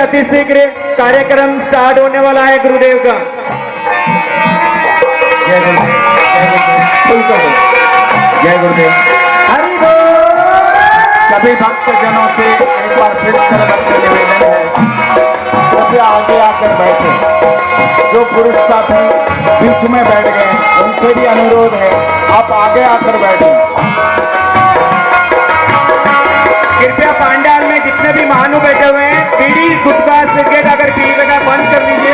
अति शीघ्र कार्यक्रम स्टार्ट होने वाला है गुरुदेव का। जय गुरुदेव। हरि बोल। सभी भक्तजनों से एक बार फिर करबद्ध निवेदन है, कृपया आगे आकर बैठे। जो पुरुष साथी बीच में बैठ गए उनसे भी अनुरोध है, आप आगे आकर बैठे। कृपया पंडाल में जितने भी महानु बैठे हुए हैं, बीड़ी गुटखा सिगरेट अगर पी रखा बंद कर दीजिए।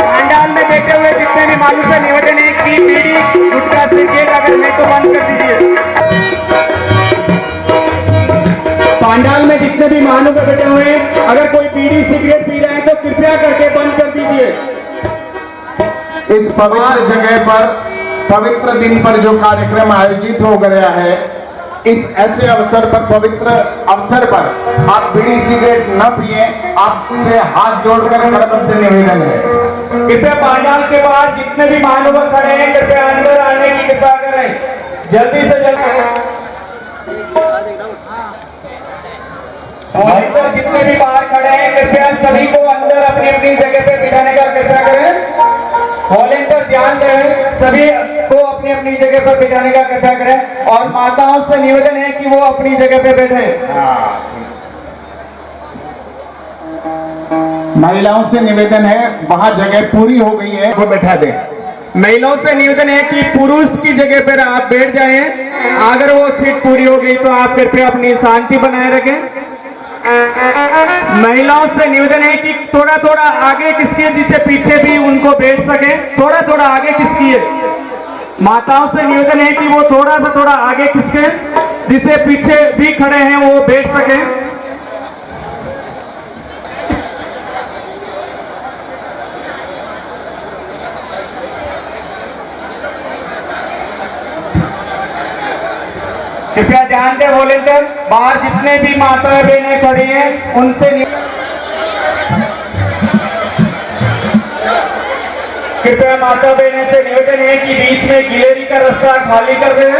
पंडाल में बैठे हुए जितने भी महानु से निवेदन है कि बीड़ी गुटखा सिगरेट अगर नहीं तो बंद कर दीजिए। पंडाल में जितने भी महानु बैठे हुए हैं, अगर कोई बीड़ी सिगरेट पी रहे हैं तो कृपया करके बंद कर दीजिए। इस पवित्र जगह पर, पवित्र दिन पर जो कार्यक्रम आयोजित हो गया है, इस ऐसे अवसर पर, पवित्र अवसर पर आप बीड़ी सिगरेट न पिए, आपसे हाथ जोड़कर करबद्ध निवेदन है। कृपया पंडाल के बाद जितने भी महानुभाव खड़े हैं कृपया अंदर आने की कृपा करें, जल्दी से जल्दी। और जितने भी बाहर खड़े हैं कृपया सभी को अंदर अपनी अपनी जगह पे बिठाने का कृपया करें। वॉलेंटियर ध्यान दें, सभी को अपनी अपनी जगह पर बिठाने का कृपया करें और माताओं से निवेदन है कि वो अपनी जगह पे बैठे। महिलाओं से निवेदन है, वहां जगह पूरी हो गई है, वो बैठा दें। महिलाओं से निवेदन है कि पुरुष की जगह पर आप बैठ जाएं, अगर वो सीट पूरी हो गई तो आप कृपया अपनी शांति बनाए रखें। महिलाओं से निवेदन है कि थोड़ा थोड़ा आगे खिसकिए, जिससे पीछे भी उनको बैठ सके। थोड़ा थोड़ा आगे खिसकिए। माताओं से निवेदन है कि वो थोड़ा सा आगे खिसके, जिससे पीछे भी खड़े हैं वो बैठ सके। कृपया ध्यान दें वॉलेंटियर, बाहर जितने भी माताएं बहनें खड़ी हैं उनसे कृपया माता बहनें से निवेदन है कि बीच में गिलेरी का रास्ता खाली कर दें।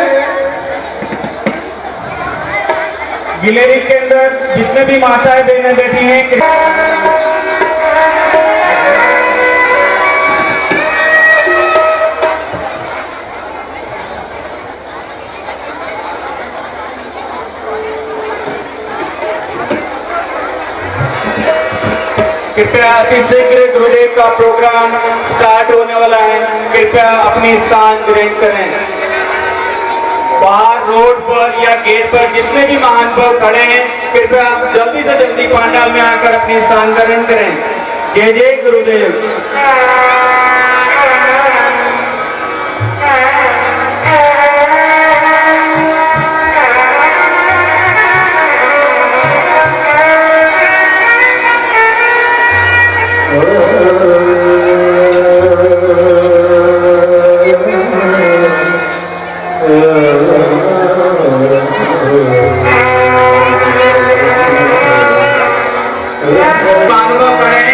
गिलेरी के अंदर जितने भी माताएं बहनें बैठी हैं कृपया अति शीघ्र गुरुदेव का प्रोग्राम स्टार्ट होने वाला है, कृपया अपनी स्थान ग्रहण करें। बाहर रोड पर या गेट पर जितने भी महानुभाव खड़े हैं कृपया जल्दी से जल्दी पंडाल में आकर अपनी स्थान ग्रहण करें। जय जय गुरुदेव।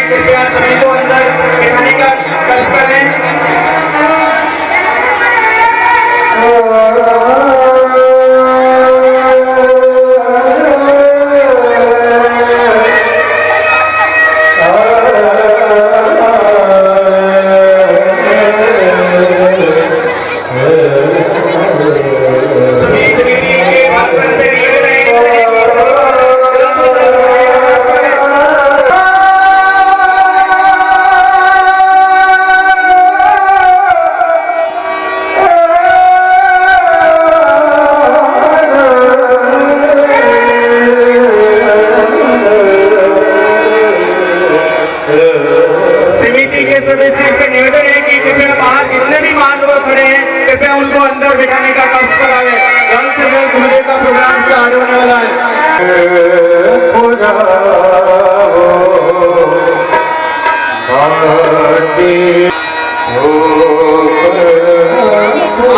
कृपया सभी को अंदर बिठाने का कष्ट करें। कृपया उनको अंदर बिठाने का कष्ट करावे। जल्द से जल्द गुरुदेव का प्रोग्राम स्टार्ट होने वाला है।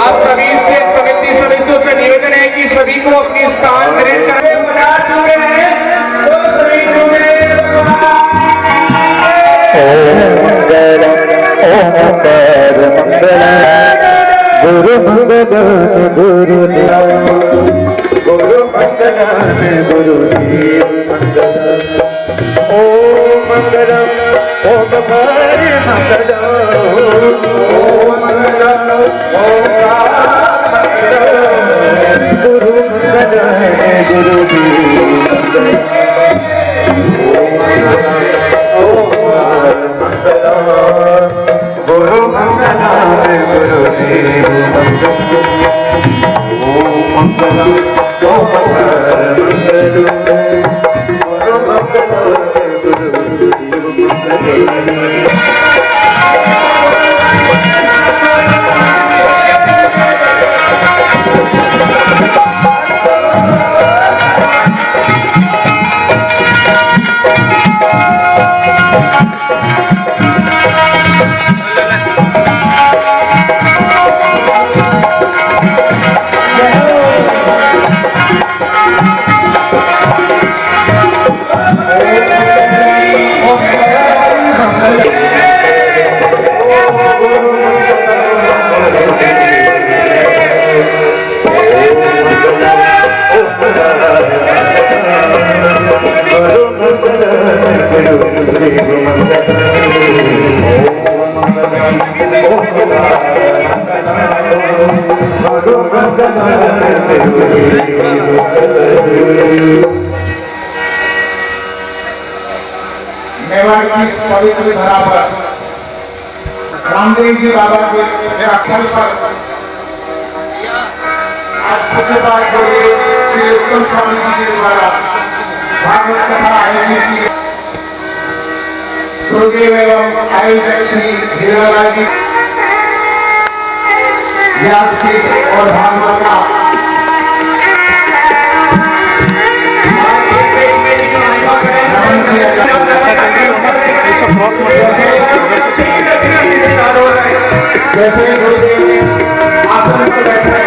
आप सभी से समिति सदस्यों से निवेदन है कि सभी को अपनी स्थान ग्रहण करने बना चुके हैं तो सभी गुरु भगवान गुरु गुरु भगवान गुरु मंगल। मेवाड़ की इस पवित्र धरा पर रामदेव जी बाबा के अक्षर पर आज पूज्यपाद श्री उत्तम स्वामी जी के द्वारा भागवत कथा आयोजित की गुरुदेव एवं आयोजक श्री हीरालाल जी व्यासपीठ और भागवत का नमन किया जाता है। जैसे गुरुदेव ने आसन पर बैठे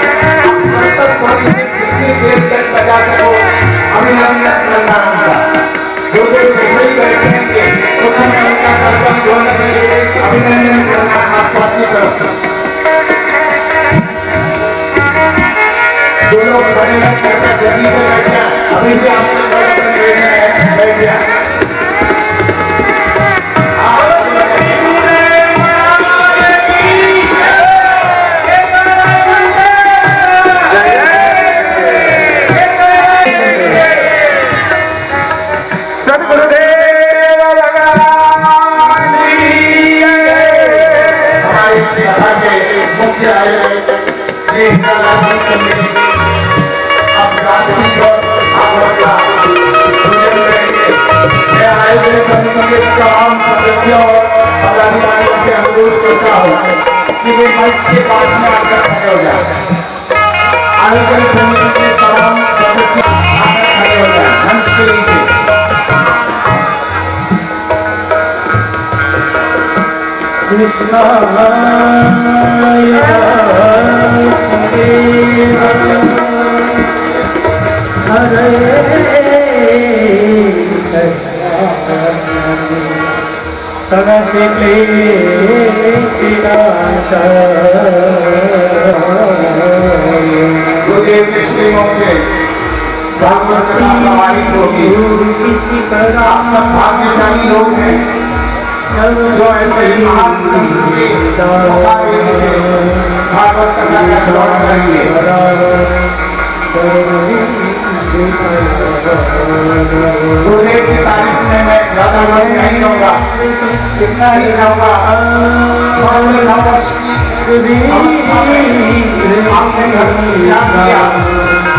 देर तक बजा सको अभिनंदन करना उनका। गुरुदेव जैसे ही बैठेंगे उस समय उनका कर्तव्य होने से अभिनंदन करना आप सबसे करो। जो लोग खड़े रहकर जल्दी से बैठे अभी भी आपसे बैठ गया। तमाम सदस्यों और पदाधिकारियों से अनुरोध करता हूँ कि वे मंच के पास में आकर खड़े हो जाए। आयोजन समिति के तमाम सदस्य आकर खड़े हो जाए मंच के नीचे। कृष्णा हरे गुरुदेव के श्रीमुख से भागवत कथा प्रमाणित होगी। आप सब भाग्यशाली लोग हैं जो ऐसे महान संस्कृति से भागवत कथा का श्रवण करेंगे। गुरुदेव की तारीफ में मैं ज्यादा वर्ष नहीं रहूंगा, इतना ही रहूंगा। 9 वर्ष की अवस्था में आपने घर याद किया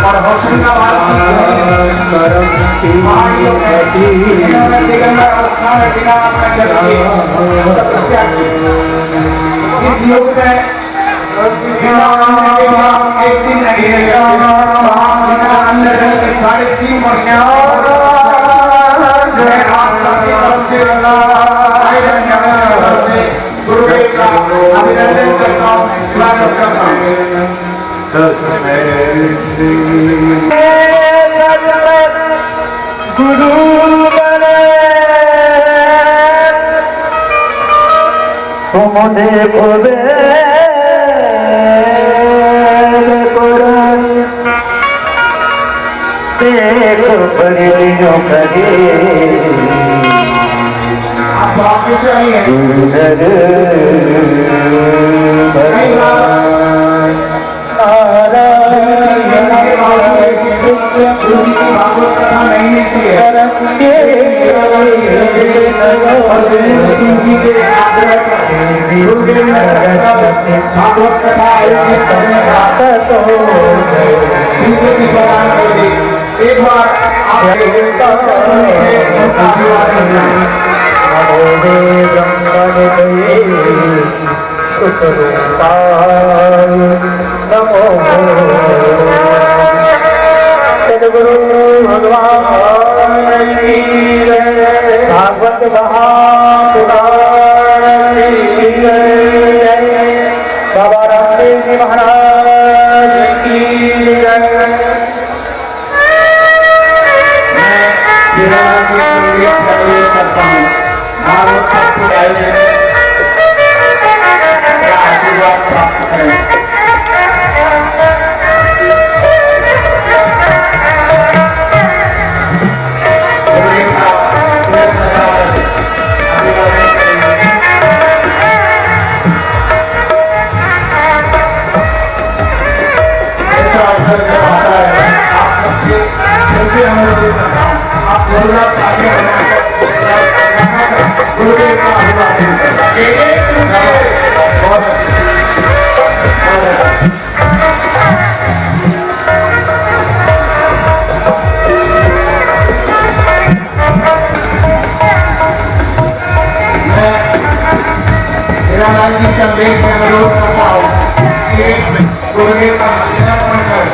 और होशंगाबाद पहाड़ियों में दिगंबर अवस्था में बिना अपने जल की तपस्या की। इस युग में एक दिन नहीं है, अंदर 3.5 वर्ष आप सबकी तरफ से गुरुदेव का अभिनंदन करता हूँ, स्वागत करता हूँ। गुरु तुम देखो देखो परियों करे आप वापस आइए। नारायण गुरु जी की भागवत कथा नहीं मिलती है और सिंह जी के आग्रह पर गुरुदेव ने भागवत कथा आयोजित करने का सिंह की प्रदान कर दी। एक बार आप नमो सदगुरु भगवान की जय। भागवत महापुराण की जय। बाबा रामदेव जी महाराज की जय। करता हूँ भागवत आशीर्वाद प्राप्त करें। ऐसा अवसर जब आता है आप सबसे कैसे अनुरोध करता हूँ आप जरूर आगे गुरुदेव का अभिवादन करें। बहुत हीरालाल जी चंदेल से अनुरोध करता हूँ कि गुरुदेव का माल्यार्पण कर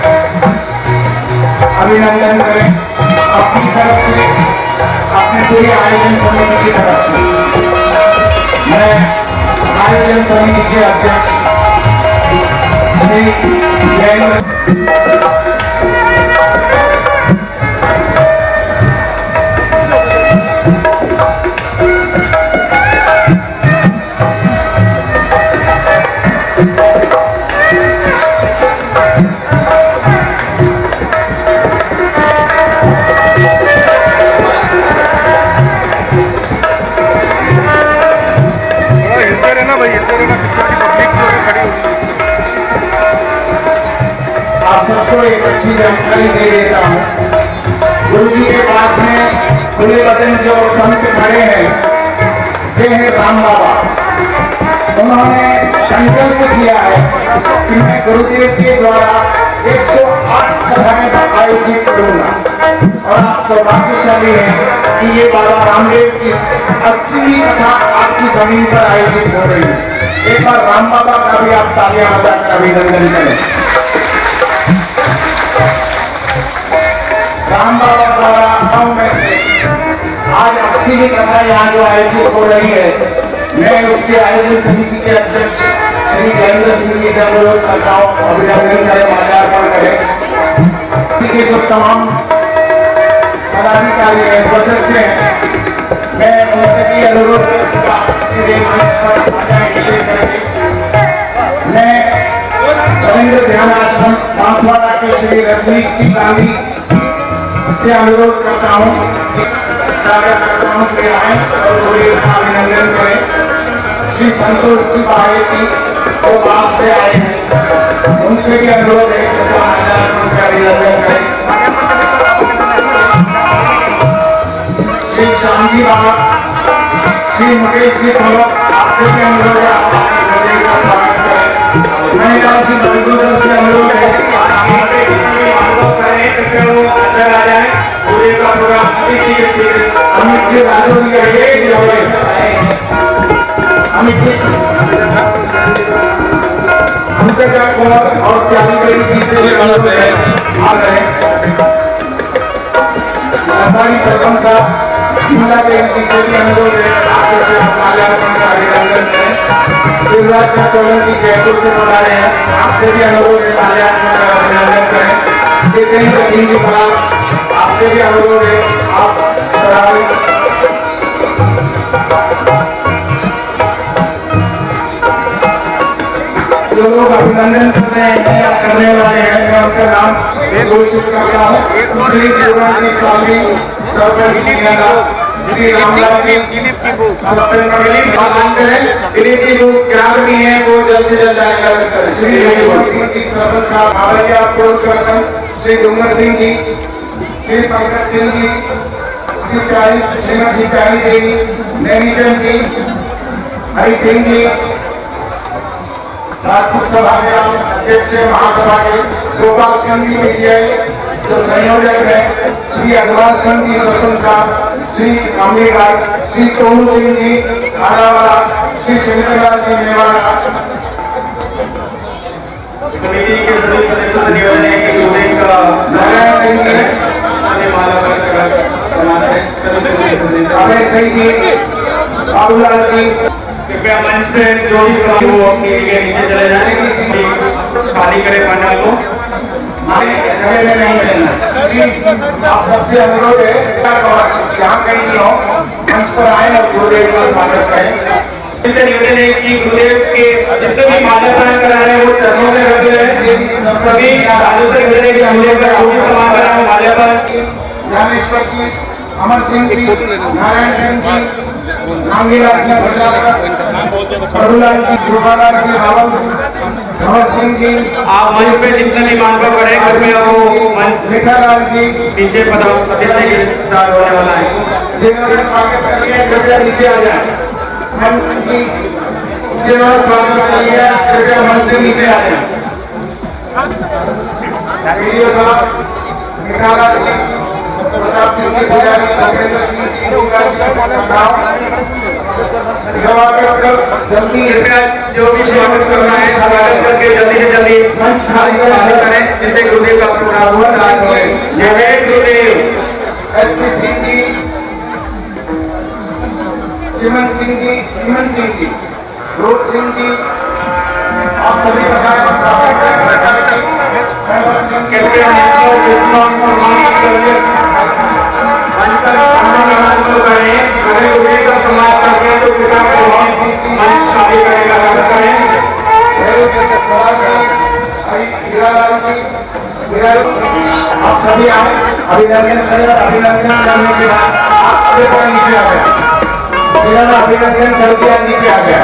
अभिनंदन करें अपनी तरफ से अपने पूरे आयोजन समिति की तरफ से। मैं आयोजन समिति के अध्यक्ष श्री जयेंद्र आप सबको एक अच्छी जानकारी दे देता हूँ। गुरु जी के पास में खुले बदन जो संत खड़े हैं वे हैं राम बाबा। उन्होंने संकल्प किया है कि मैं गुरुदेव के द्वारा 108 कथाएं आयोजित करूंगा और आप सौभाग्यशाली हैं कि ये बाबा रामदेव की 80वीं कथा आपकी जमीन पर आयोजित हो रही है। एक बार राम बाबा का भी आप तालियां बजाकर अभिनंदन करें। राम बाबा द्वारा 9 में से आज 80वीं कथा यहाँ जो आयोजित हो रही है, मैं उसके आयोजन समिति के अध्यक्ष श्री जयेंद्र सिंह जी से अनुरोध करता हूँ अभिनंदन करें, माल्यार्पण करें। जो तमाम पदाधिकारी हैं, सदस्य हैं, मैं उनसे भी अनुरोध करूंगा कि वे मंच पर आ जाएंगे। मैं रविंद्र ध्यान आश्रम बांसवाड़ा के श्री रजनीश जी गांधी से अनुरोध करता हूँ, स्वागत करता हूँ कि आए और गुरुदेव का अभिनंदन करें। श्री संतोष जी बाहे की वो बाप से आए हैं, उनसे भी अनुरोध है कि उनका अभिनंदन करें। श्री श्याम जी बाबा, श्री मुकेश जी समूह, आपसे भी अनुरोध है गुरुदेव का स्वागत करें। महिलाओं जी बंधुजन से अनुरोध है कि अंदर आ जाए। गुरुदेव का प्रोग्राम अमित जी राजौरी अमित जी अंतर्जा कुमार और प्यारी बेटी जी से भी अनुरोध है आ गए। आसानी सरपंच साहब हिंदा बेटी जी से भी अनुरोध है आपके माल्यार्पण का अभिनंदन करें। शिवराज सोलंकी जयपुर से बता रहे हैं, आपसे भी अनुरोध है माल्यार्पण का अभिनंदन करें। जितेंद्र सिंह जी बराबर, आपसे भी अनुरोध है आप जो लोग अभिनंदन कर रहे हैं या करने वाले हैं, मैं उनका नाम घोषित करता हूँ। श्री शिवराज जी स्वामी, सरपंच श्री रामलाल जी, सबसे दिलीप की बुक ग्राहक है वो जल्द से जल्द आएगा। श्री यशवंत सिंह जी सरपंच साहब, आपको सरपंच श्री डूंगर सिंह जी, श्री पंकज सिंह जी, श्रीमती प्यारी देवी, नैनीचंद जी, हरि सिंह जी, राजपूत सभा के अध्यक्ष महासभा के गोपाल सिंह जी मीडिया जो संयोजक है, श्री अग्रवाल सिंह जी सरपंच साहब, श्री अम्बेगार, श्री तोनू सिंह जी आरावाला, श्री शंकरलाल जी मेवाड़ा, कमेटी के सभी सदस्यों से निवेदन है कि उन्हें नारायण सिंह जी, अभय सिंह जी, बाबूलाल जी, कृपया मंच से जो भी सवाल हो अपने लिए नीचे चले जाएं, खाली करें पंडाल को। में नहीं मिलना। आप सबसे अनुरोध है जहाँ कहीं भी हो मंच पर आए और गुरुदेव का स्वागत करें। निवेदन है कि गुरुदेव के जितने भी माल्यार्पण करा रहे हैं वो चरणों में रख रहे हैं, सभी राज्यों से मिलने के गुरुदेव का जो भी सम्मान करा है माल्यार्पण। ज्ञानेश्वर जी, अमर सिंह जी, नारायण सिंह जी, नांगीलाल जी भद्राकर, प्रभुलाल जी, शोभालाल जी रावल, अमर सिंह जी, आप मंच पे जितने भी मानव पड़े कृपया वो मंच मिठालाल जी, नीचे पद से स्टार्ट होने वाला है। जिन्होंने स्वागत कर लिया कृपया नीचे आ जाए। मंच की जिन्होंने स्वागत कर लिया कृपया मंच से नीचे आ जाए। वीडियो साहब मिठालाल जी, प्रताप सिंह जी पुजारी, भूपेंद्र सिंह जी स्वागत कर जल्दी कृपया जो भी स्वागत करना है स्वागत करके जल्दी से जल्दी मंच खाली करें जिससे गुरुदेव का प्रोग्राम हुआ। जय गुरुदेव। एसपी सिंह जी, चिमन सिंह जी, इमन सिंह जी, रोड सिंह जी, आप सभी सरकार पर स्वागत करें। कृपया आप सभी आए अभिनंदन करें। अभिनंदन करने के बाद आप नीचे आ गए, जिन्होंने अभिनंदन कर दिया नीचे आ गया।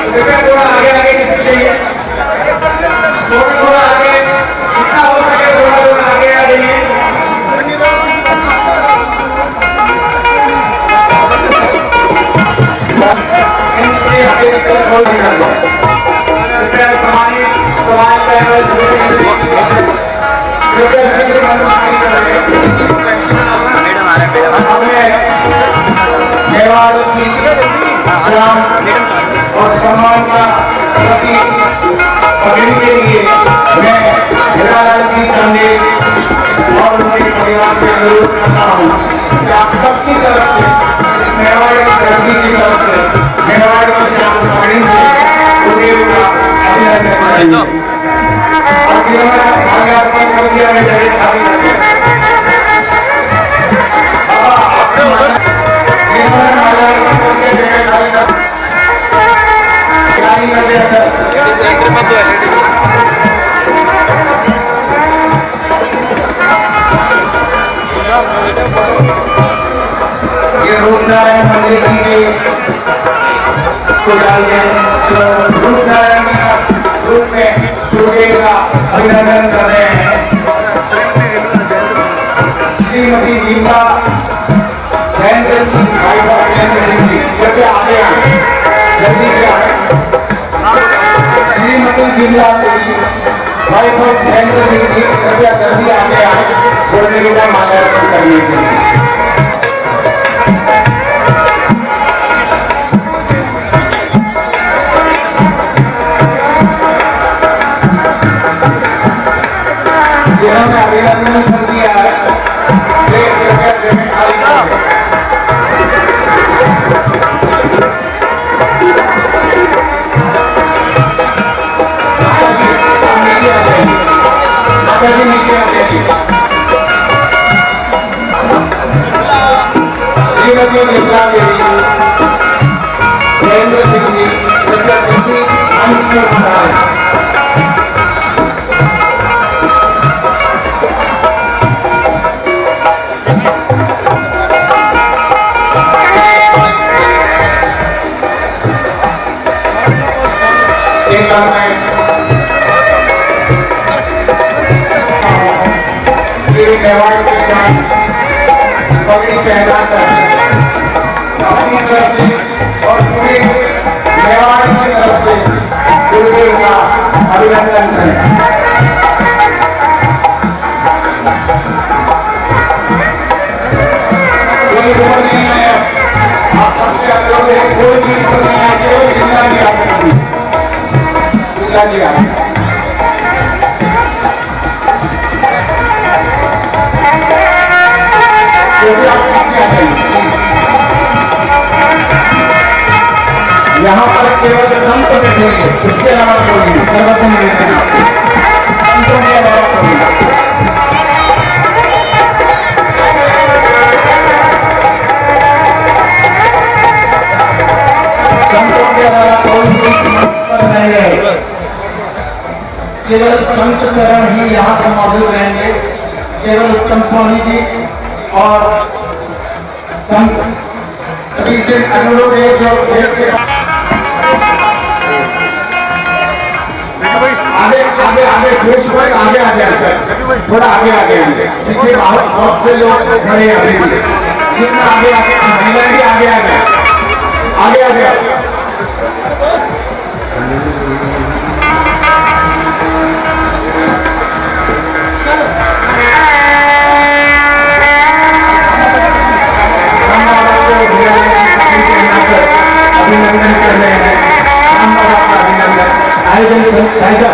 कृपया थोड़ा आगे आगे किसी चाहिए, थोड़ा आगे जितना हो सके थोड़ा आगे आ जाइए। कृपया समाज मेवाड़ की श्याम और सम्मान का प्रतीक पकड़ने के लिए मैं हिरालाल जी चंदे और उनके परिवार से अनुरोध करता हूँ कि आप सबकी तरफ से इस मेवाड़ की धरती की तरफ से मेवाड़ की श्याम पकड़ी से गुरुदेव का अभिनंदन करेंगे। और जिन्होंने माल्यार्पण कर दिया मैं जगह खाली कर दिया। ये रूपनारायण मंदिर की को डाल तो रूपनारायण रूप में गुरुदेव का अभिनंदन कर रहे हैं। श्रीमती गीता जयेंद्र सिंह भाई साहब जयेंद्र सिंह जी कृपया आगे आए, जल्दी से आए। श्रीमती गीता भाई साहब जयेंद्र सिंह जी कृपया जल्दी आगे आए बोलने के बाद माल्यार्पण करने के लिए। जिन्होंने अभिनंदन कर दिया है वे कृपया जगह खाली करें। श्रीमती निर्मला देवी, जयेंद्र सिंह जी कृपया जल्दी मंच में पधारें। एक बार मैं मेवाड़ के शान पगड़ी पहना कर अपनी तरफ से और पूरे मेवाड़ की तरफ से गुरुदेव का अभिनंदन करें। कोई उम्र नहीं है, आप सबसे असल है, कोई भी उम्र नहीं है, केवल जिंदा भी आ सकती है, जिंदा भी आ सकती है। यहाँ पर केवल संत बैठेंगे, उसके अलावा कोई नहीं, सर्वोत्तम लेते हैं आपसे संतों के अलावा कोई नहीं। संतों के अलावा कोई भी मंच पर नहीं है, केवल संत चरण ही यहाँ पर मौजूद रहेंगे। केवल उत्तम स्वामी जी और संत सभी से अनुरोध है जो आगे आगे आगे पुरुष वर्ग आगे आ गया सर, थोड़ा आगे आ गया, पीछे बहुत से लोग खड़े हैं अभी भी, जितना आगे आ सकते महिला भी आगे आ गया, आगे आ गया। अभिनंदन कर रहे हैं, राम बाबा का अभिनंदन आयोजन ऐसा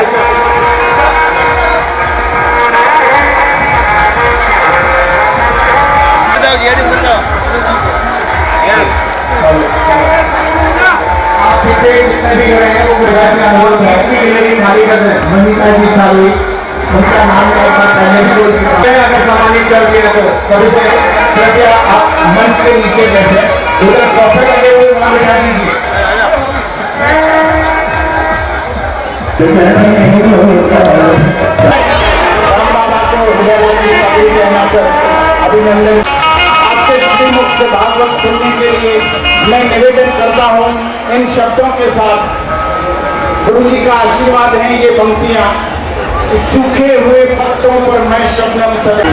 आप पीछे जितने भी गए हैं वो गुजरात का अनुरोध है कि खाली कर दें। मनिका जी साली उनका नाम पहले अगर सम्मानित कर दिया तो कभी से कृपया आप मंच के नीचे बैठे, उधर सोफे लगे हुए वहां बैठा दीजिए। राम बाबा को अभिनंदन। आपके श्रीमुख से भागवत सुनने के लिए मैं निवेदन करता हूँ इन शब्दों के साथ। गुरु जी का आशीर्वाद है ये पंक्तियां, सूखे हुए पत्तों पर मैं शबनम सरे।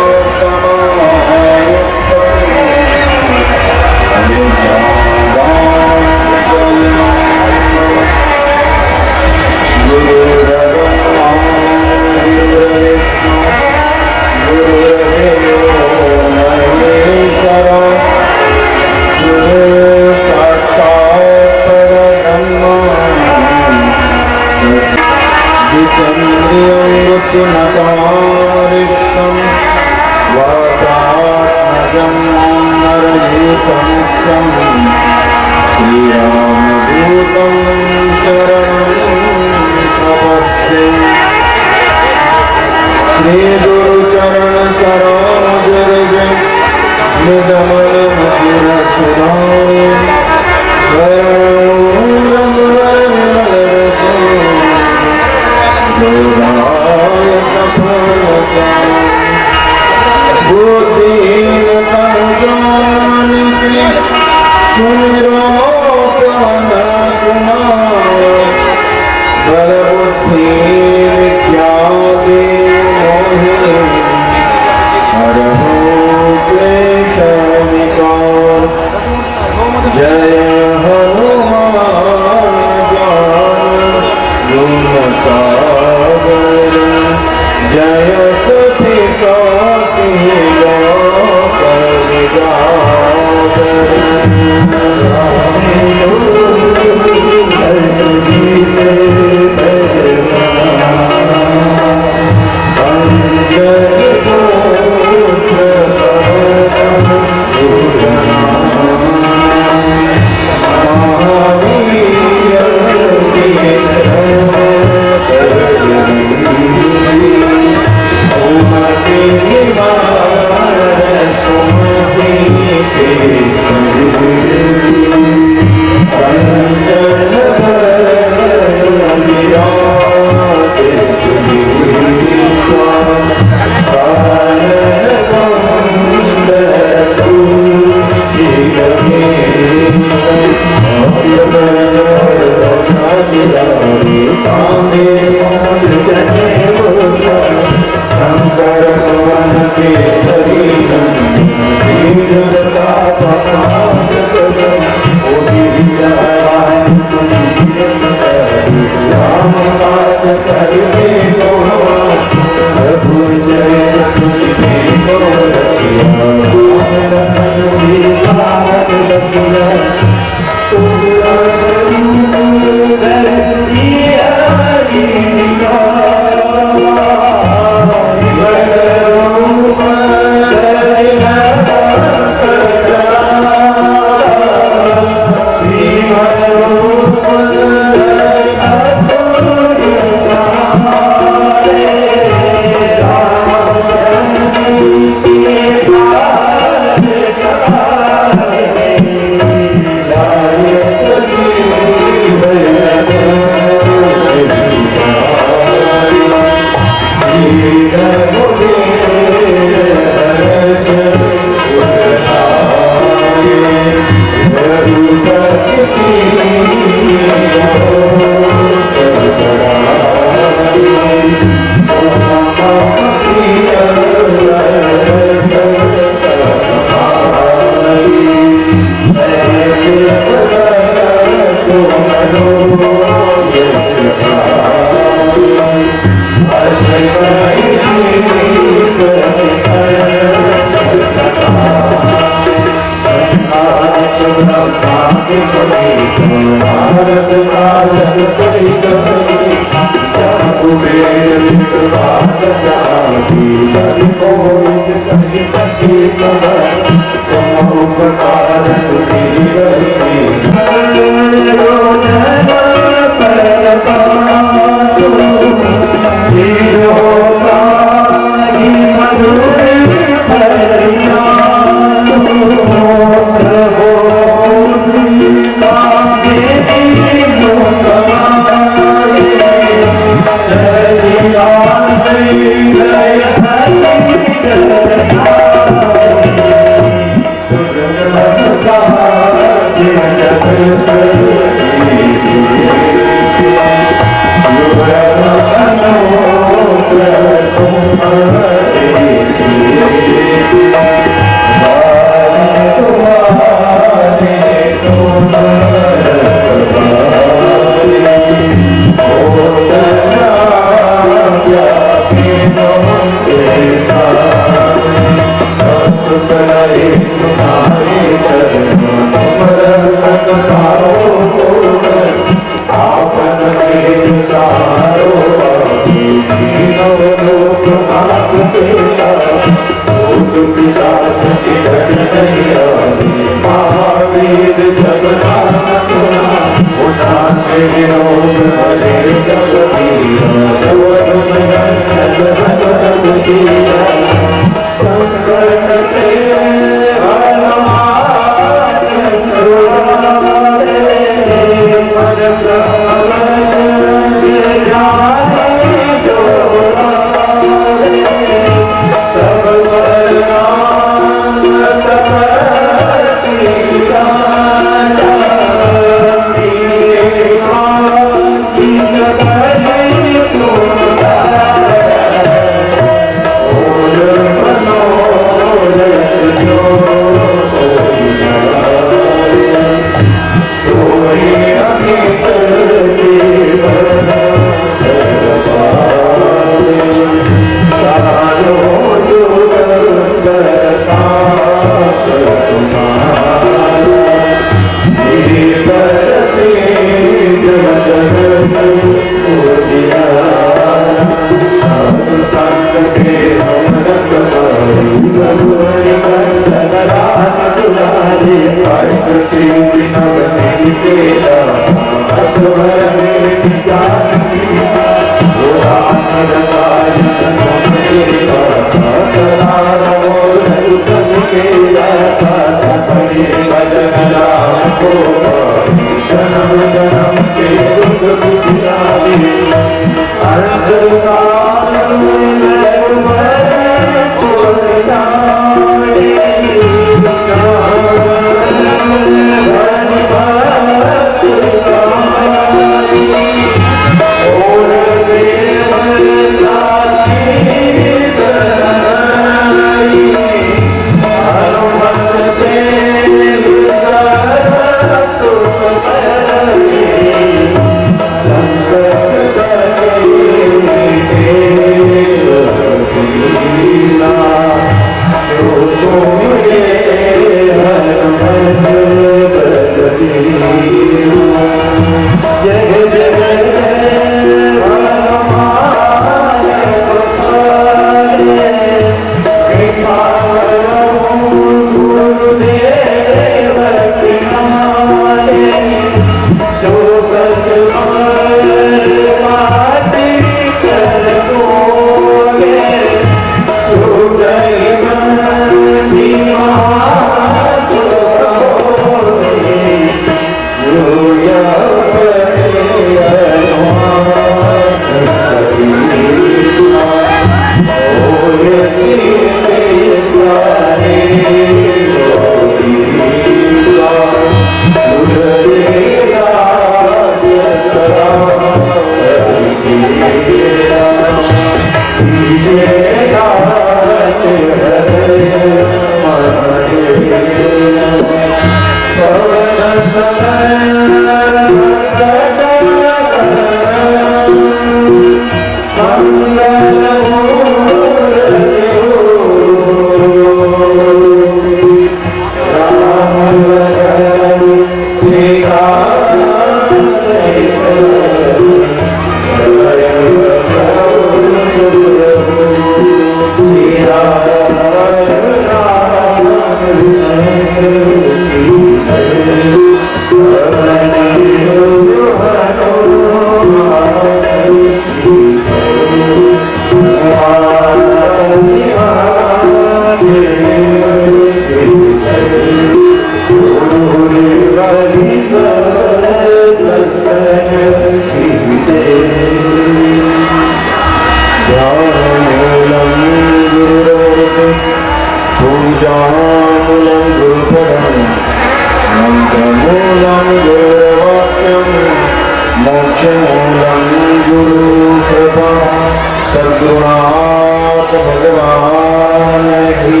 सद्गुरुनाथ भगवान की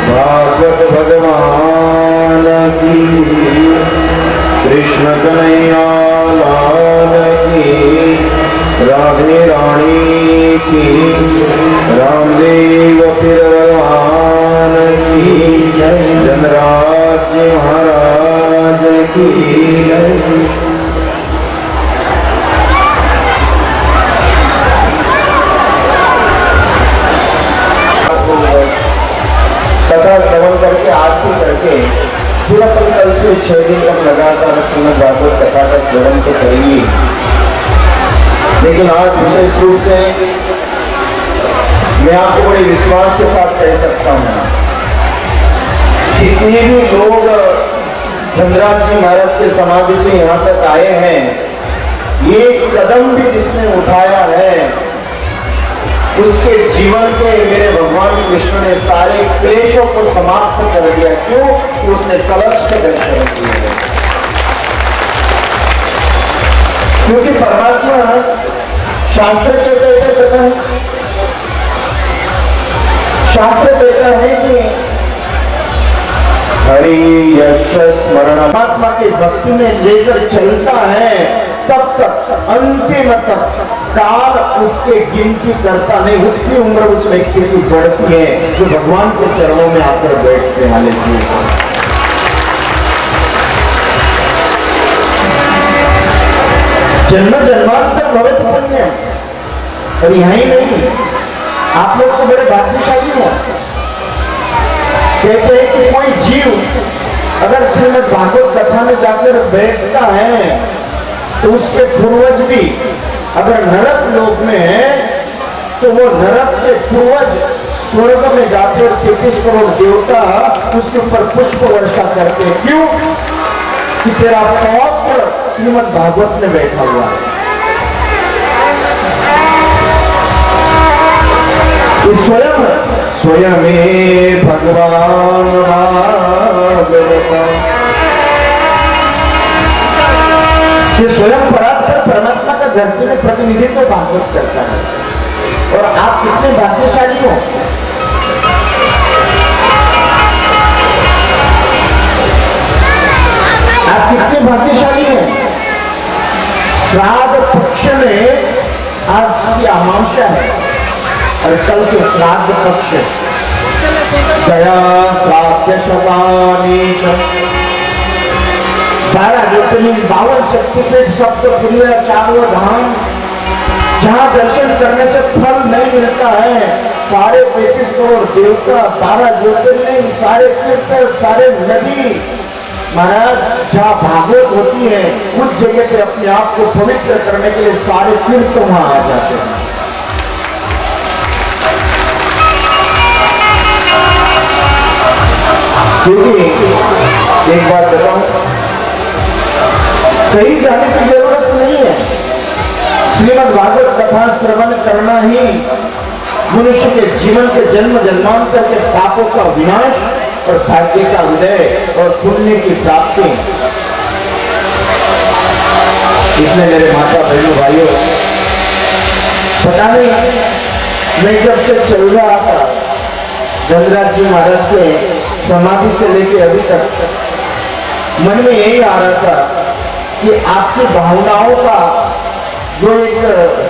भागवत भगवान की कृष्ण कन्हैया लाल की राधे रानी की रामदेव पीर भगवान की जनराज महाराज की कथा श्रवण करके आरती करके फिर अपन कल से 6 दिन तक लगातार श्रीमद् भागवत कथा का श्रवण तो करेंगे, लेकिन आज विशेष रूप से मैं आपको बड़े विश्वास के साथ कह सकता हूँ, जितने भी लोग धनराज जी महाराज के समाधि से यहाँ तक आए हैं, ये कदम भी जिसने उठाया है उसके जीवन के मेरे भगवान कृष्ण ने सारे क्लेशों को समाप्त कर दिया। क्यों? उसने कलश के दर्शन किए। क्योंकि परमात्मा शास्त्र कहता है, शास्त्र कहता है कि हरि यश स्मरण परमात्मा की भक्ति में लेकर चलता है, तब तक अंतिम तक काल उसके गिनती करता नहीं, उतनी उम्र उस व्यक्ति की बढ़ती है जो भगवान के चरणों में आकर बैठते वाले थे। जन्म जन्मांतर भवित पुण्य, और यहाँ ही नहीं, आप लोग तो बड़े भाग्यशाली हो। कहते हैं कि कोई जीव अगर श्रीमद् भागवत कथा में जाकर बैठता है तो उसके पूर्वज भी अगर नरक लोक में है तो वो नरक के पूर्वज स्वर्ग में जाते और 33 करोड़ देवता उसके ऊपर पुष्प वर्षा करते। क्यों? कि तेरा पौत्र श्रीमद् भागवत में बैठा हुआ है। स्वयं भगवान ये स्वयं परात्पर परमात्मा का धरती में प्रतिनिधित्व भागवत करता है। और आप कितने भाग्यशाली हो, आप कितने भाग्यशाली हैं। श्राद्ध पक्ष में आज की अमावस्या है और कल से श्राद्ध पक्ष दया श्राद्ध शतानी 12 ज्योतिर्लिंग 52 शक्तिपीठ सप्त पुण्य चारों धाम, जहां दर्शन करने से फल नहीं मिलता है, सारे 35 करोड़ देवता, 12 ज्योतिर्लिंग, सारे तीर्थ, सारे नदी महाराज, जहां भागवत होती है उस जगह पे अपने आप को पवित्र करने के लिए सारे तीर्थ वहां आ जाते हैं। क्योंकि एक बात बताऊं, कहीं जाने की जरूरत नहीं है। श्रीमद् भागवत कथा श्रवण करना ही मनुष्य के जीवन के जन्म जन्मांतर के पापों का विनाश और भाग्य का उदय और पुण्य की प्राप्ति। इसमें मेरे माता बहनों भाइयों, पता नहीं मैं जब से चल रहा था धनराज जी महाराज के समाधि से लेकर अभी तक मन में यही आ रहा था कि आपकी भावनाओं का जो एक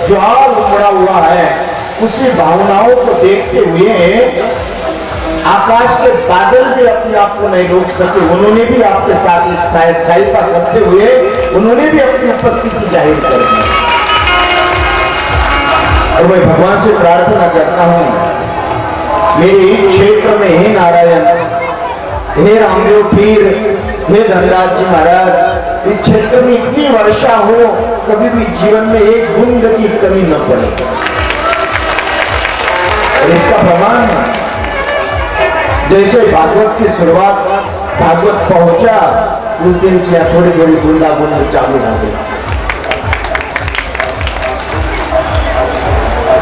ज्वाल उमड़ा हुआ है, उसी भावनाओं को देखते हुए आकाश के बादल भी अपने आप को नहीं रोक सके। उन्होंने भी आपके साथ एक सहायता करते हुए उन्होंने भी अपनी उपस्थिति जाहिर कर दी। और मैं भगवान से प्रार्थना करता हूं, मेरे क्षेत्र में हे नारायण, हे रामदेव पीर, हे धनराज जी महाराज, इस क्षेत्र में इतनी वर्षा हो, कभी भी जीवन में एक बूंद की कमी न पड़े। और इसका प्रमाण जैसे भागवत की शुरुआत, भागवत पहुंचा, उस दिन से थोड़ी थोड़ी बूंदा बूंद चालू हो गई।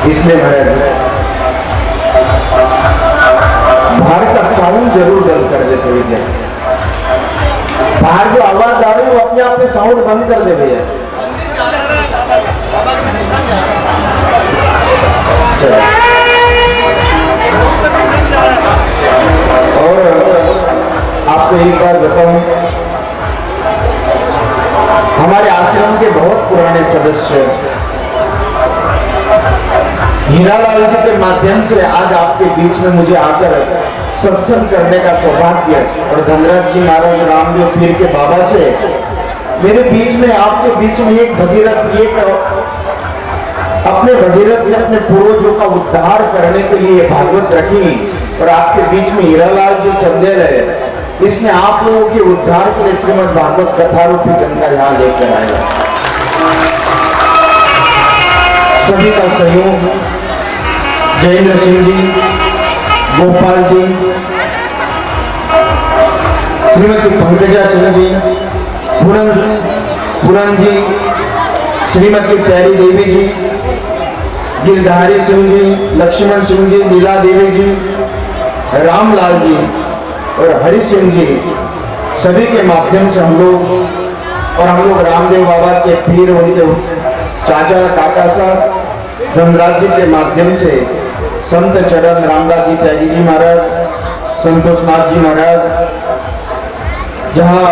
इसलिए महाराज बाहर का साउंड जरूर बंद कर दे थोड़ी देर। बाहर जो आवाज आ रही है वो अपने आप में साउंड बंद कर दे भैया। और आपको एक बार बताऊं, हमारे आश्रम के बहुत पुराने सदस्य हीरालाल जी के माध्यम से आज आपके बीच में मुझे आकर सत्संग करने का सौभाग्य, और धनराज जी महाराज रामदेव पीर के बाबा से मेरे बीच में, आपके बीच में एक भगीरथ, अपने भगीरथ ने अपने पूर्वजों का उद्धार करने के लिए भागवत रखी, और आपके बीच में हीरालाल जो चंदेल है, इसने आप लोगों के उद्धार के लिए श्रीमद् भागवत कथा रूपी गंगा यहां लेकर आया। सभी का सहयोग जयेंद्र सिंह जी, गोपाल जी, श्रीमती पंकजा सिंह जी, पुरन जी, श्रीमती प्यारी देवी जी, गिरधारी सिंह जी, लक्ष्मण सिंह जी, नीला देवी जी, रामलाल जी और हरि सिंह जी, सभी के माध्यम से हम लोग रामदेव बाबा के पीर, उनके चाचा काका साहब धनराज जी के माध्यम से संत चरण रामदास जी त्यागी जी महाराज, संतोषनाथ जी महाराज, जहाँ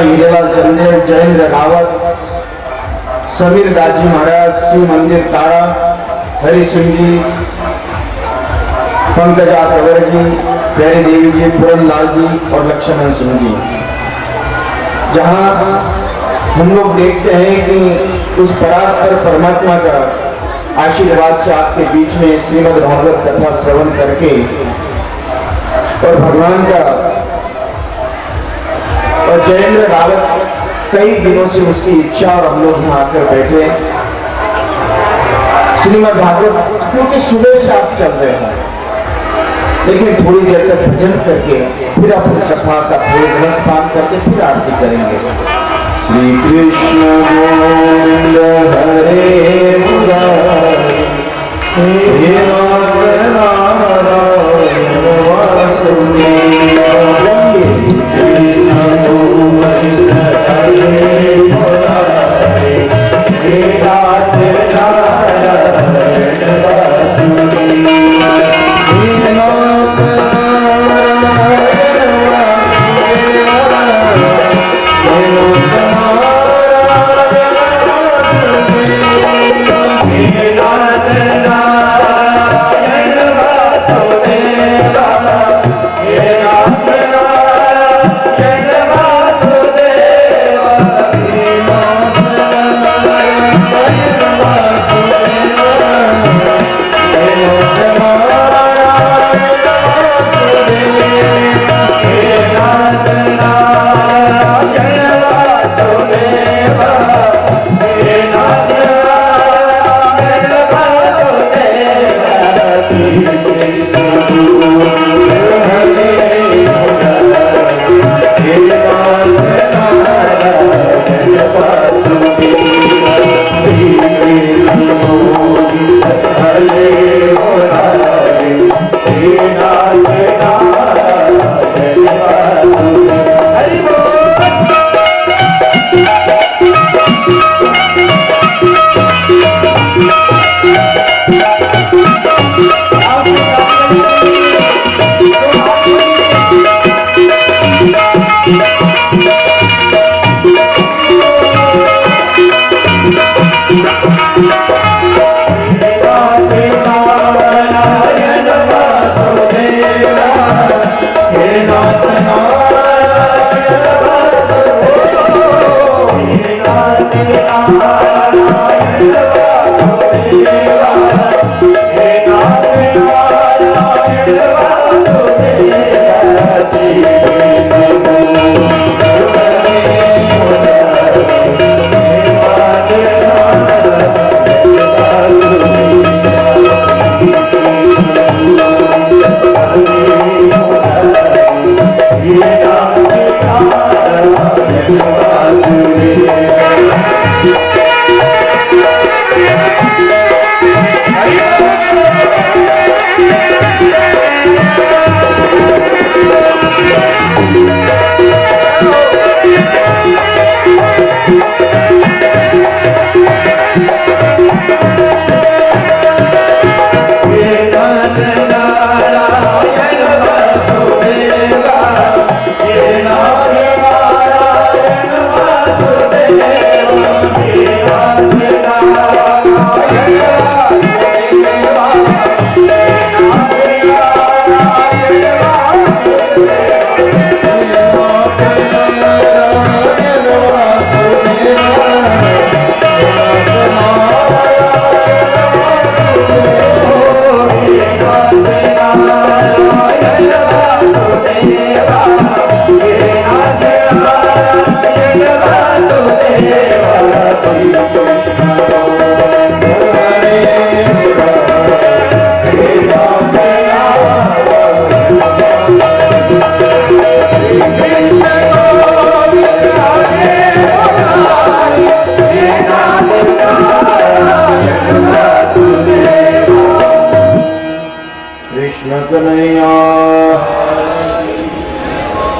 हीरेलाल चंदेल, जयेंद्र रावत, समीर दास जी महाराज, शिव मंदिर तारा, हरि सिंह जी, पंकजा कंवर जी, प्यारी देवी जी, पूरन लाल जी और लक्ष्मण सिंह जी, जहां हम लोग देखते हैं कि उस परात्पर परमात्मा का आशीर्वाद से आपके बीच में श्रीमद् भागवत कथा श्रवण करके और भगवान का, और जयेंद्र रावत कई दिनों से उसकी इच्छा, और हम लोग यहाँ आकर बैठे श्रीमद् भागवत, क्योंकि सुबह से आप चल रहे हैं, लेकिन थोड़ी देर तक भजन करके फिर अपन कथा का थोड़ा रसपान करके फिर आरती करेंगे। श्री कृष्ण गोविंद हरे मुरारी, हे नारायण वासुदेव, कृष्ण गोविंद हरे मुरारी, हे नारायण वासुदेव,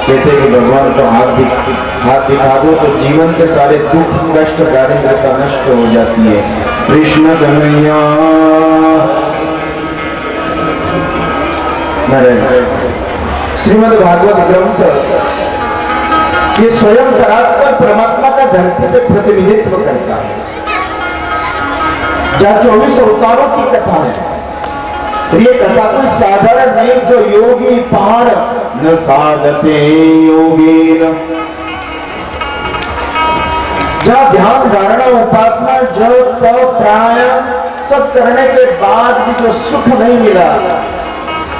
कहते कि भगवान को हाथ दिखा दो तो जीवन के सारे दुख कष्ट दारिद्रता नष्ट हो जाती है। कृष्ण कन्हैया श्रीमद् भागवत ग्रंथ ये स्वयं परात्पर परमात्मा का धरती पे प्रतिनिधित्व करता है, जहाँ 24 अवतारों की कथा है। ये कथा कोई साधारण नहीं, जो योगी पहाड़ न साधते योगीन, जहाँ ध्यान धारणा उपासना जप तप प्राणायाम सब करने के बाद भी जो सुख नहीं मिला,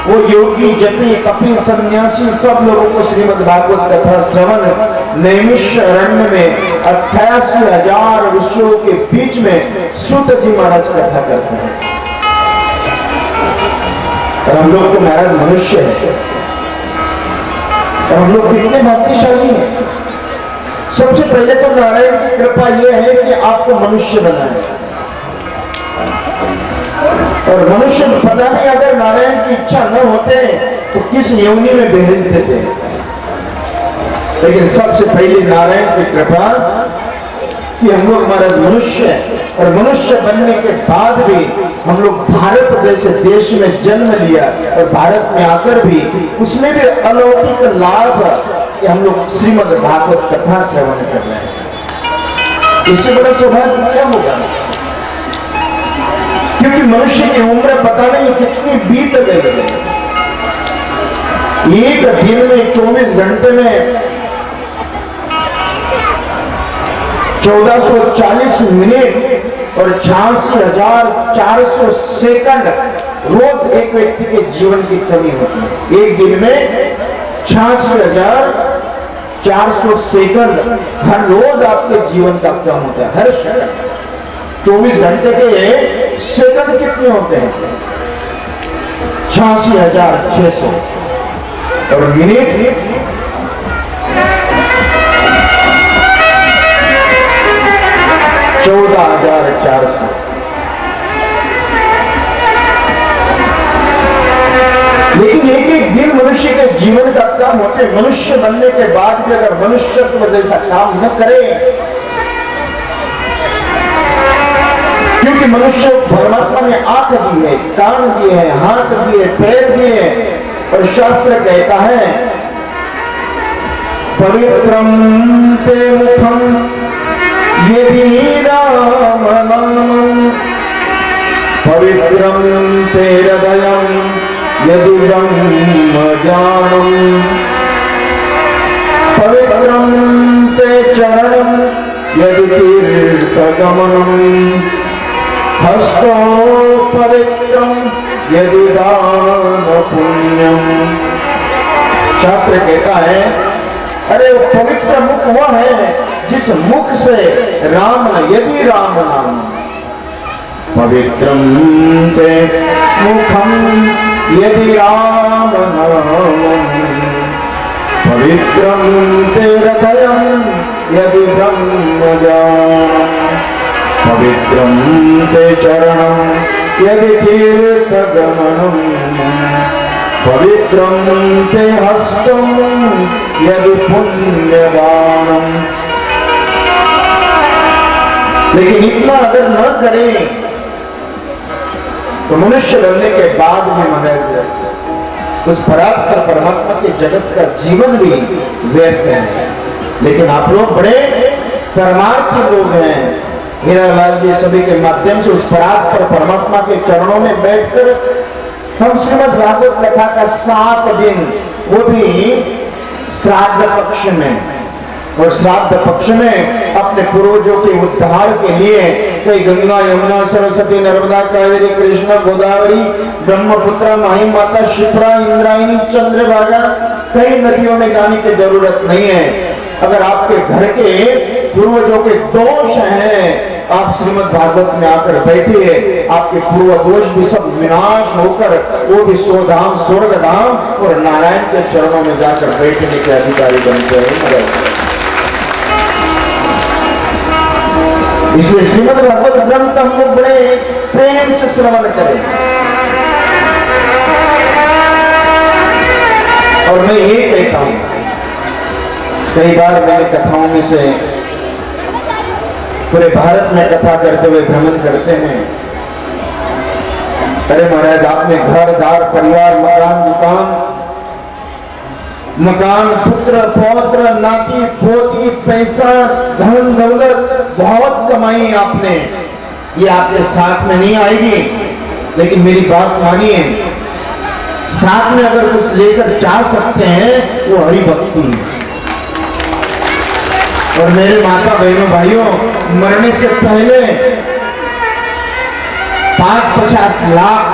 वो योगी जपी कपि सन्यासी सब लोगों को श्रीमद् भागवत कथा श्रवण नैमिष अरण्य में 88,000 ऋषियों के बीच में सूत जी महाराज कथा करते हैं। और हम लोग तो महाराज मनुष्य है, और हम लोग कितने भाग्यशाली हैं। सबसे पहले तो नारायण की कृपा यह है कि आपको मनुष्य बनाए, और मनुष्य पता नहीं अगर नारायण की इच्छा न होते तो किस योनि में भेज देते, लेकिन सबसे पहले नारायण की कृपा कि हम लोग महाराज मनुष्य हैं, और मनुष्य बनने के बाद भी हम लोग भारत जैसे देश में जन्म लिया, और भारत में आकर भी उसमें भी अलौकिक लाभ कि हम लोग श्रीमद् भागवत कथा श्रवण कर रहे हैं। इससे बड़ा सौभाग्य क्या होगा? क्योंकि मनुष्य की उम्र पता नहीं कितनी बीत गई है। एक दिन में 24 घंटे में 1440 मिनट और 86,400 सेकंड रोज एक व्यक्ति के जीवन की कमी होती है। एक दिन में 86,400 सेकंड हर रोज आपके जीवन का कम होता है। हर सेकंड 24 घंटे के सेकंड कितने होते हैं? 86,600 और मिनट 14,400। लेकिन एक एक दिन मनुष्य के जीवन का काम होते, मनुष्य बनने के बाद भी अगर मनुष्यत्व जैसा काम न करे, क्योंकि मनुष्य परमात्मा ने आंख दी है, कान दिए हैं, हाथ दिए, पैर दिए हैं, और शास्त्र कहता है पवित्रम ते मुखम यदि राम नामं, पवित्रम ते हृदयं यदि ब्रह्म ज्ञानम, पवित्रम ते चरणं यदि तीर्थ गमनम, हस्तो पवित्रम यदि दान पुण्यम। शास्त्र कहता है अरे वो पवित्र मुख वह है जिस मुख से राम यदि राम नाम, पवित्रं ते मुखं यदि रामनामम् पवित्रं ते हृदयं यदि ब्रह्मज्ञानम् पवित्रं ते चरणं यदि तीर्थगमनम् पवित्रं ते हस्तं यदि पुण्यदानम्। लेकिन इतना अगर न करें तो मनुष्य बनने के बाद भी महाराज उस परात्पर परमात्मा के जगत का जीवन भी व्यर्थ है। लेकिन आप लोग बड़े परमार्थी लोग हैं। हीरालाल जी सभी के माध्यम से उस परात्पर परमात्मा के चरणों में बैठकर हम श्रीमद् भागवत कथा का 7 दिन, वो भी श्राद्ध पक्ष में, और श्राद्ध पक्ष में अपने पूर्वजों के उद्धार के लिए कई गंगा यमुना सरस्वती नर्मदा कावेरी कृष्णा गोदावरी ब्रह्मपुत्र माही माता शिप्रा इंद्रायणी चंद्रभागा कई नदियों में जाने की जरूरत नहीं है। अगर आपके घर के पूर्वजों के दोष हैं, आप श्रीमद् भागवत में आकर बैठिए, आपके पूर्व दोष भी सब विनाश होकर वो भी स्वधाम स्वर्ग धाम और नारायण के चरणों में जाकर बैठने के अधिकारी बनते हैं। इसलिए श्रीमद् भागवत ग्रंथ हम लोग बड़े प्रेम से श्रवण करें। और मैं ये कहता हूं, कई बार मैंने कथाओं में से पूरे भारत में कथा करते हुए भ्रमण करते हैं। अरे महाराज, आपने घर दार परिवार मकान पुत्र पौत्र नाती पोती पैसा धन दौलत बहुत कमाई आपने, ये आपके साथ में नहीं आएगी। लेकिन मेरी बात मानिए, साथ में अगर कुछ लेकर जा सकते हैं वो हरि भक्ति है। और मेरे माता बहनों भाइयों, मरने से पहले 5-50 लाख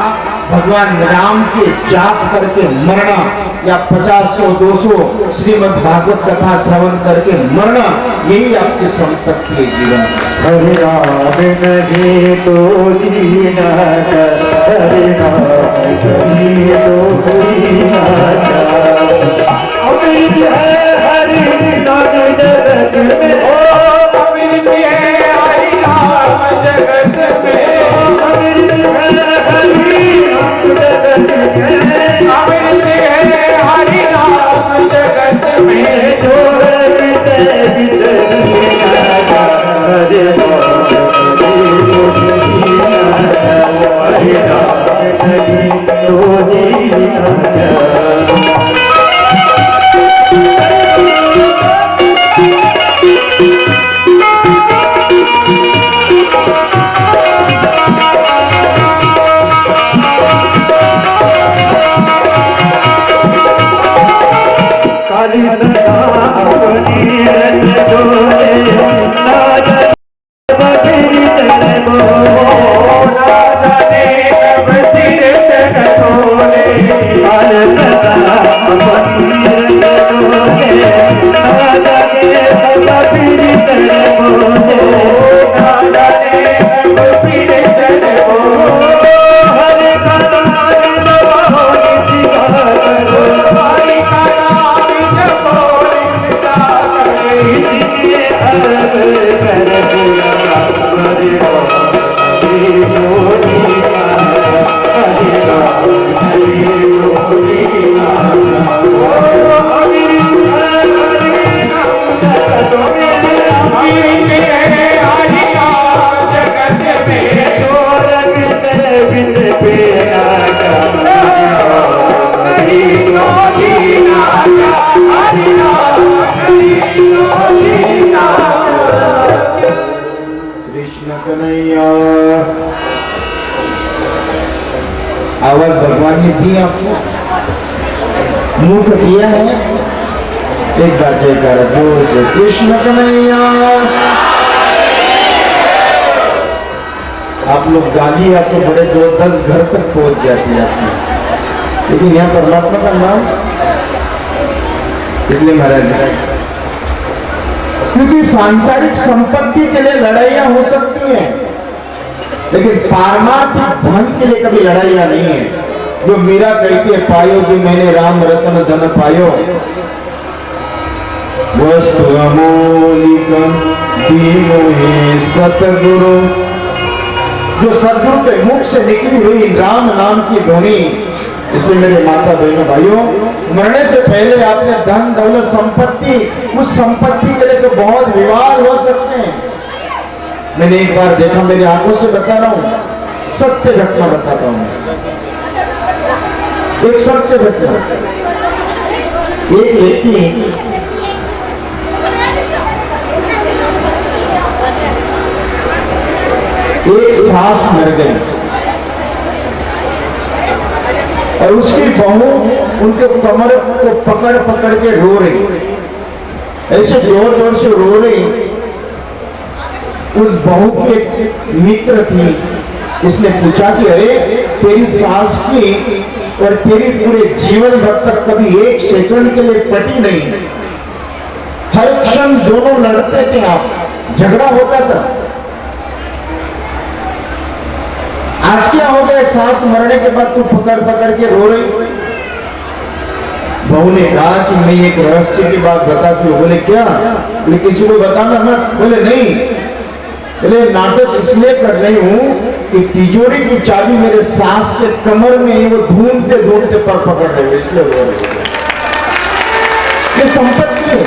भगवान राम के जाप करके मरना, या 50-100-200 श्रीमद् भागवत कथा श्रवण करके मरना, यही आपकी संपत्ति है जीवन। हरि नाम नहीं तो जीना, हरि नाम नहीं तो जीना। अमृत है हरि नाम जगत में, ओ अमृत है हरि नाम जगत में, अमृत है हरि नाम जगत में, अमृत है हरि नाम जगत में। जो रवित विदरीना हरि नाम हरि नाम नहीं तो जीना। आवाज भगवान ने दी आपको, मुख दिया है। एक बार जयकारा जोर से, कृष्ण कन्हैया। आप लोग गाली आके बड़े 2-10 घर तक पहुंच जाती है आपकी, लेकिन यहाँ परमात्मा का नाम, इसलिए महाराज, क्योंकि सांसारिक संपत्ति के लिए लड़ाइयां हो सकती हैं, लेकिन पारमार्थिक धन के लिए कभी लड़ाइयां नहीं है। जो मीरा कहती है, पायो जी मैंने राम रतन धन पायो, वस्तु अमूलिक दीनो हे सतगुरु। जो सदगुरु के मुख से निकली हुई राम नाम की ध्वनि, इसलिए मेरे माता बहनों भाइयों, मरने से पहले आपने धन दौलत संपत्ति, उस संपत्ति के लिए तो बहुत विवाद हो सकते हैं। मैंने एक बार देखा, मेरी आंखों से बता रहा हूं, सत्य घटना बताता हूं, एक सत्य घटना। एक व्यक्ति एक सास मर गई और उसकी बहू उनके कमर को पकड़ पकड़ के रो रही, ऐसे जोर जोर से रो रही। उस बहू की एक मित्र थी, इसने पूछा कि अरे तेरी सास की और तेरी पूरे जीवन भर तक कभी एक सेकंड के लिए पटी नहीं, हर क्षण दोनों लड़ते थे, आप झगड़ा होता था, आज क्या हो गया? सास मरने के बाद तू पकड़ पकड़ के रो रही। बहू ने कहा कि मैं एक रहस्य की बात बताती हूँ। बोले क्या? बोले किसी को बताना मत। बोले नहीं, बोले नाटक इसलिए कर रही हूं कि तिजोरी की चाबी मेरे सास के कमर में है, वो ढूंढते ढूंढते पर पकड़ रहे, इसलिए रो रही। ये संपत्ति है।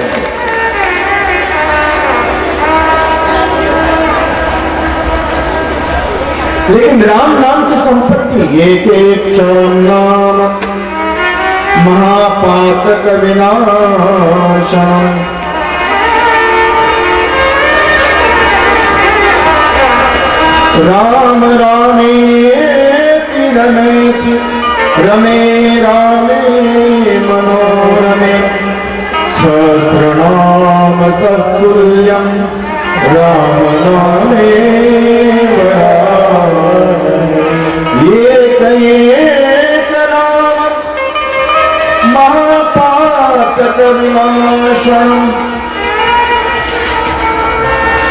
लेकिन राम नाम की संपत्ति, एक एक चरण नाम महापातक विनाशनम। राम रामेति रमेति रमे रामे मनोरमे सहस्रनाम तत्तुल्यं राम नामे एक एक नाम महापातक विनाशनम।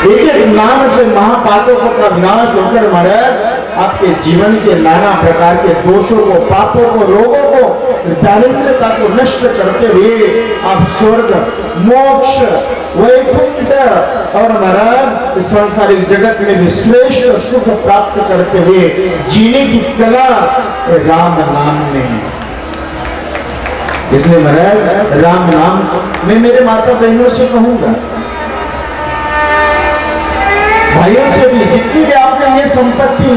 एक एक नाम से महापातकों का विनाश होकर महाराज आपके जीवन के नाना प्रकार के दोषों को, पापों को, रोगों को, दारिद्र्यता को नष्ट करते हुए आप स्वर्ग, मोक्ष, वैकुंठ और महाराज इस सांसारिक जगत में भी श्रेष्ठ सुख प्राप्त करते हुए जीने की कला राम नाम में है। इसलिए महाराज राम नाम मैं मेरे माता बहनों से कहूंगा, भाइयों से भी, जितनी भी आपने ये संपत्ति,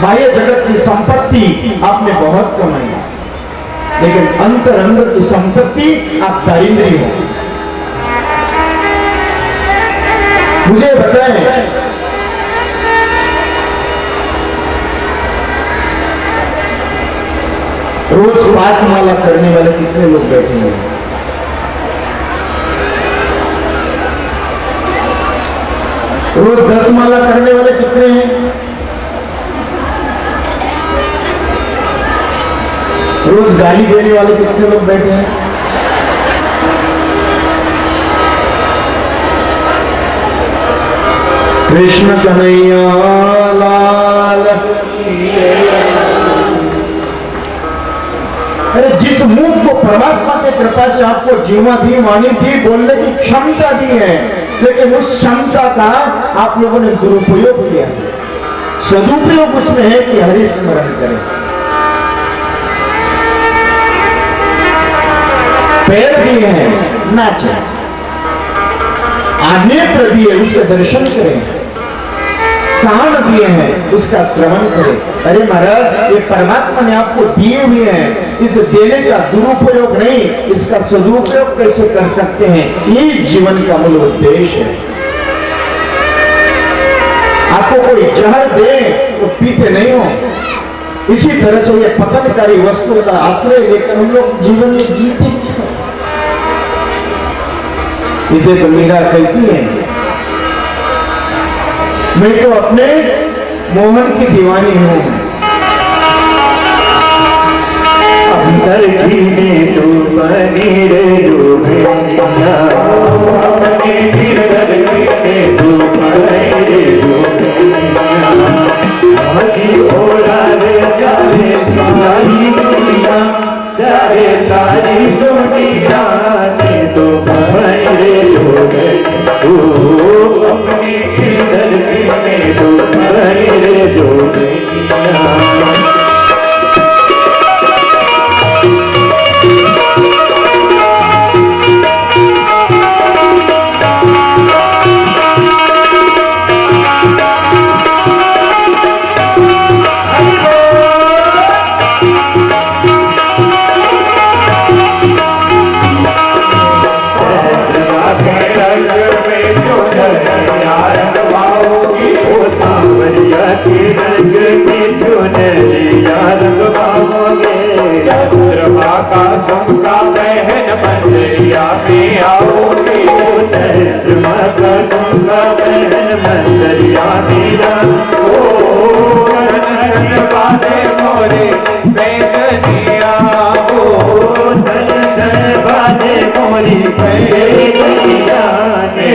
बाह्य जगत की संपत्ति आपने बहुत कमाई, लेकिन अंतरंग की संपत्ति आप दारिद्री हो। मुझे बताएं, रोज 5 माला करने वाले कितने लोग बैठे हैं? रोज 10 माला करने वाले कितने हैं? रोज गाली देने वाले कितने लोग बैठे हैं? कृष्ण कन्हैया लाल। अरे जिस मुंह को परमात्मा की कृपा से आपको जीवा दी, वाणी दी, बोलने की क्षमता दी है, लेकिन उस क्षमता का आप लोगों ने दुरुपयोग किया। सदुपयोग उसमें है कि हरि स्मरण करें। पैर दिए हैं, नाचे, नेत्र दिए उसके दर्शन करें, कान दिए हैं उसका श्रवण करें। अरे महाराज, ये परमात्मा ने आपको दिए हुए हैं, इस देने का दुरुपयोग नहीं, इसका सदुपयोग कैसे कर सकते हैं, ये जीवन का मूल उद्देश्य है। आपको कोई जहर दे तो पीते नहीं हो, इसी तरह से ये पतनकारी वस्तुओं का आश्रय लेकर हम लोग जीवन में जीते क्यों? इसलिए तो मीरा कहती है, मैं तो अपने मोहन की दीवानी हूं। अंदर की में तो बनी रे जो भैया, अपने फिर दर की में तो बनी रे जो भैया। चंद्रमा का झुमका बहन मंदिरिया में आओगे, चंद्रमा का झुमका बहन मंदिरिया मेरा ओ सन बाजे मोरे बैगनिया ओ सन बाजे मोरी बैगनिया ने